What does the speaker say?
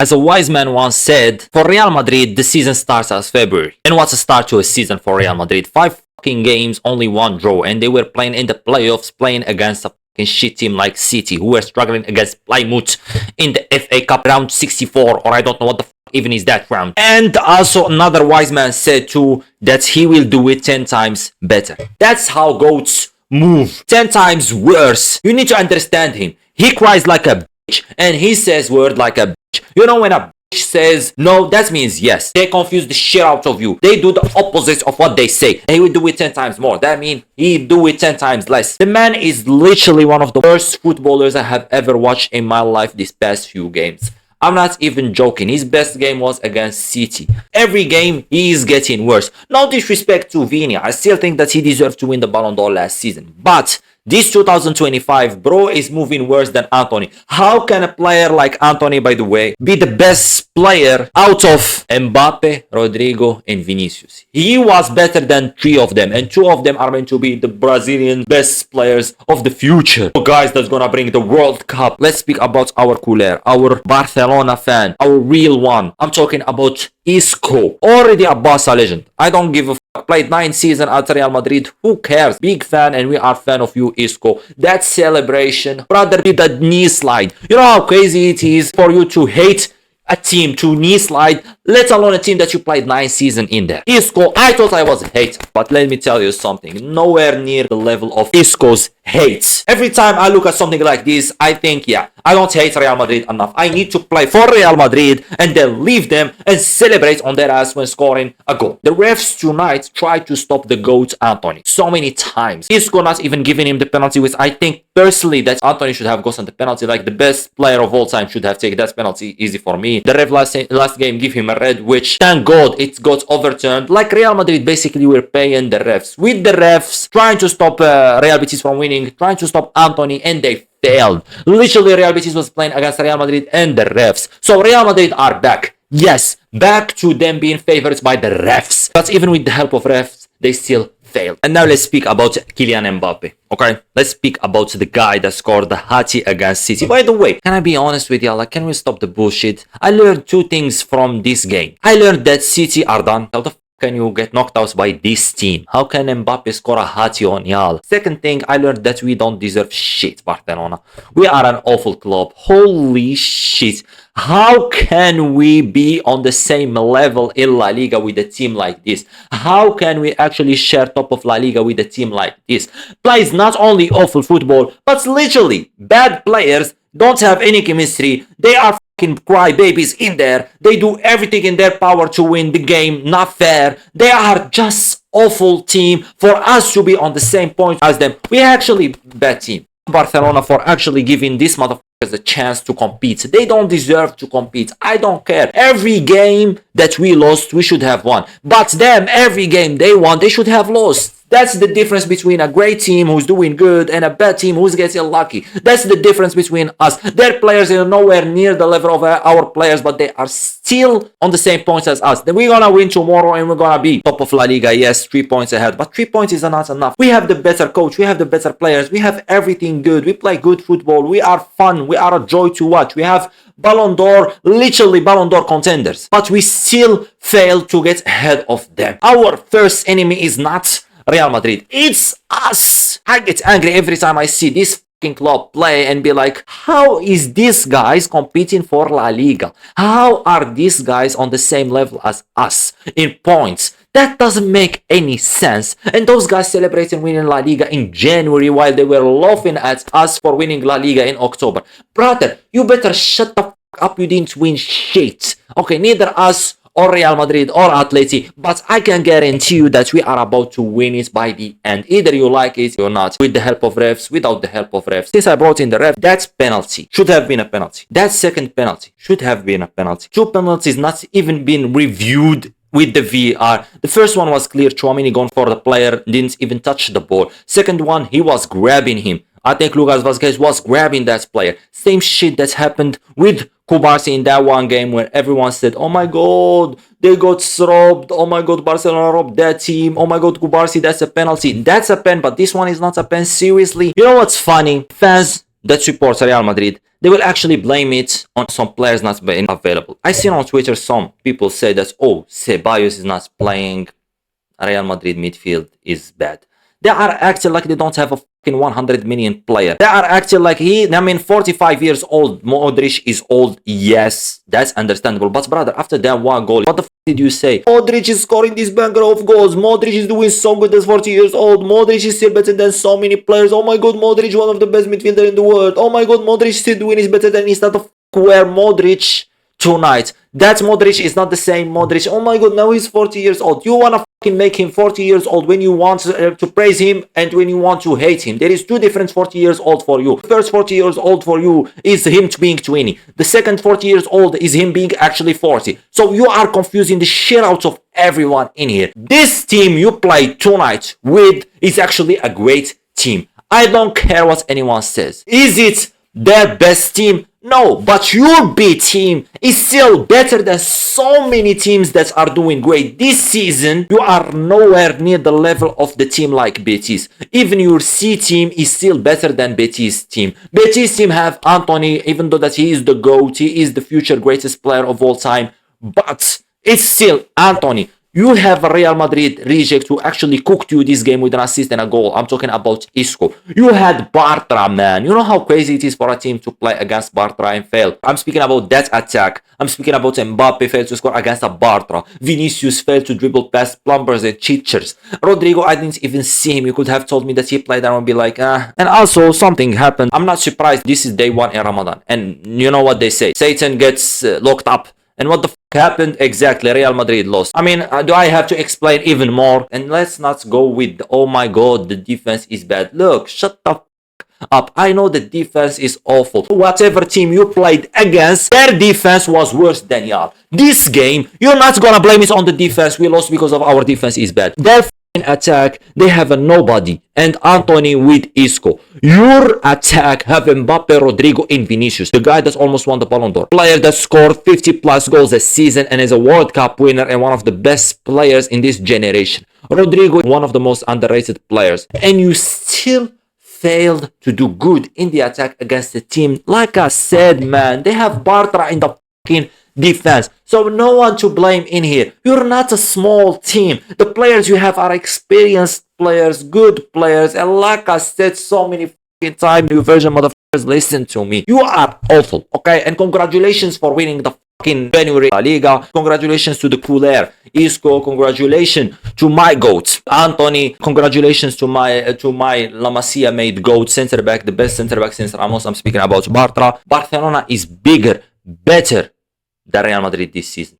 As a wise man once said, for Real Madrid, the season starts as February. And what's a start to a season for Real Madrid? 5 fucking games, only 1 draw, and they were playing in the playoffs, playing against a fucking shit team like City, who were struggling against Plymouth in the FA Cup round 64, or I don't know what the fuck even is that round. And also another wise man said too that he will do it 10 times better. That's how goats move. 10 times worse. You need to understand him. He cries like a bitch and he says word like a bitch. You know when a bitch says no, that means yes. They confuse the shit out of you. They do the opposite of what they say. And he will do it 10 times more. That means he do it 10 times less. The man is literally one of the worst footballers I have ever watched in my life these past few games. I'm not even joking. His best game was against City. Every game, he is getting worse. No disrespect to Vini. I still think that he deserved to win the Ballon d'Or last season. But this 2025, bro, is moving worse than Anthony. How can a player like Anthony, by the way, be the best player out of Mbappe, Rodrigo, and Vinicius? He was better than 3 of them, and 2 of them are meant to be the Brazilian best players of the future. So guys, that's gonna bring the World Cup. Let's speak about our cooler, our Barcelona fan, our real one. I'm talking about Isco, already a Barca legend. I don't give a fuck. Played 9 seasons at Real Madrid. Who cares? Big fan, and we are fan of you, Isco. That celebration, brother, did a knee slide. You know how crazy it is for you to hate a team to knee slide, let alone a team that you played 9 seasons in there. Isco, I thought I was hate, but let me tell you something. Nowhere near the level of Isco's hate. Every time I look at something like this, I think, yeah, I don't hate Real Madrid enough. I need to play for Real Madrid and then leave them and celebrate on their ass when scoring a goal. The refs tonight tried to stop the GOAT Anthony so many times. Isco not even giving him the penalty, which I think personally that Anthony should have gotten the penalty. Like the best player of all time should have taken that penalty. Easy for me. The ref last game give him a red, which thank God it got overturned. Like Real Madrid basically were paying the refs. With the refs trying to stop Real Betis from winning, trying to stop Anthony, and they failed. Literally Real Betis was playing against Real Madrid and the refs. So Real Madrid are back. Yes, back to them being favorites by the refs. But even with the help of refs, they still failed. And now let's speak about Kylian Mbappe. Okay, let's speak about the guy that scored the hattie against City. By the way, can I be honest with y'all? Like, can we stop the bullshit? I learned 2 things from this game. I learned that City are done. How the can you get knocked out by this team? How can Mbappe score a hattie on y'all? Second thing, I learned that we don't deserve shit, Barcelona. We are an awful club. Holy shit. How can we be on the same level in La Liga with a team like this? How can we actually share top of La Liga with a team like this? Plays not only awful football, but literally bad players, don't have any chemistry. They are crybabies in there. They do everything in their power to win the game. Not fair. They are just awful team for us to be on the same point as them. We actually bad team. Barcelona for actually giving this motherfuckers a chance to compete. They don't deserve to compete. I don't care. Every game that we lost, we should have won. But them, every game they won, they should have lost. That's the difference between a great team who's doing good and a bad team who's getting lucky. That's the difference between us. Their players are nowhere near the level of our players, but they are still on the same points as us. Then we're gonna win tomorrow and we're gonna be top of La Liga. Yes, 3 points ahead, but 3 points is not enough. We have the better coach. We have the better players. We have everything good. We play good football. We are fun. We are a joy to watch. We have Ballon d'Or, literally Ballon d'Or contenders, but we still fail to get ahead of them. Our first enemy is not Real Madrid, it's us. I get angry every time I see this fucking club play and be like, how is these guys competing for La Liga? How are these guys on the same level as us in points? That doesn't make any sense. And those guys celebrating winning La Liga in January while they were laughing at us for winning La Liga in October. Brother, you better shut the fuck up. You didn't win shit. Okay, neither us or Real Madrid or Atleti, but I can guarantee you that we are about to win it by the end. Either you like it or not, with the help of refs, without the help of refs. Since I brought in the ref, that penalty should have been a penalty. That second penalty should have been a penalty. 2 penalties not even been reviewed with the VAR. The first one was clear. Tchouaméni gone for the player, didn't even touch the ball. Second one, he was grabbing him. I think Lucas Vazquez was grabbing that player. Same shit that happened with Kubarsi in that one game where everyone said, oh my god, they got robbed. Oh my god, Barcelona robbed that team. Oh my god, Kubarsi, that's a penalty. That's a pen, but this one is not a pen. Seriously. You know what's funny? Fans that support Real Madrid, they will actually blame it on some players not being available. I seen on Twitter some people say that, oh, Ceballos is not playing, Real Madrid midfield is bad. They are acting like they don't have a fucking 100 million player. They are acting like 45 years old. Modric is old. Yes, that's understandable. But brother, after that one goal, what the fuck did you say? Modric is scoring this banger of goals. Modric is doing so good as 40 years old. Modric is still better than so many players. Oh my god, Modric, one of the best midfielders in the world. Oh my god, Modric still doing is better than instead of where Modric tonight. That Modric is not the same Modric. Oh my god, now he's 40 years old. You wanna fucking make him 40 years old when you want to praise him and when you want to hate him. There is two different 40 years old for you. The first 40 years old for you is him being 20. The second 40 years old is him being actually 40. So you are confusing the shit out of everyone in here. This team you play tonight with is actually a great team. I don't care what anyone says. Is it their best team? No, but your B team is still better than so many teams that are doing great this season. You are nowhere near the level of the team like Betis. Even your C team is still better than Betis team. Betis team have Anthony, even though that he is the GOAT, he is the future greatest player of all time, but it's still Anthony. You have a Real Madrid reject who actually cooked you this game with an assist and a goal. I'm talking about Isco. You had Bartra, man. You know how crazy it is for a team to play against Bartra and fail. I'm speaking about that attack. I'm speaking about Mbappe failed to score against a Bartra. Vinicius failed to dribble past plumbers and cheaters. Rodrigo, I didn't even see him. You could have told me that he played and I would be like, ah. And also, something happened. I'm not surprised. This is day one in Ramadan. And you know what they say. Satan gets locked up. And what the happened? Exactly, Real Madrid lost. I mean, do I have to explain even more? And let's not go with, oh my god, the defense is bad. Look, shut the up. I know the defense is awful. Whatever team you played against, their defense was worse than y'all. This game, you're not gonna blame it on the defense. We lost because of our defense is bad. Their attack, they have a nobody and Anthony with Isco. Your attack have Mbappe, Rodrigo, and Vinicius, the guy that's almost won the Ballon d'Or, player that scored 50 plus goals a season and is a World Cup winner and one of the best players in this generation. Rodrigo, one of the most underrated players, and you still failed to do good in the attack against the team. Like I said, man, they have Bartra in the fucking defense, so no one to blame in here. You're not a small team. The players you have are experienced players, good players, and like I said so many fucking times, you version motherfuckers, listen to me. You are awful, okay? And congratulations for winning the fucking January La Liga. Congratulations to the cooler Isco. Congratulations to my goat Anthony. Congratulations to my La Masia made goat center back, the best center back since Ramos. I'm speaking about Bartra. Barcelona is bigger, better than Real Madrid this season.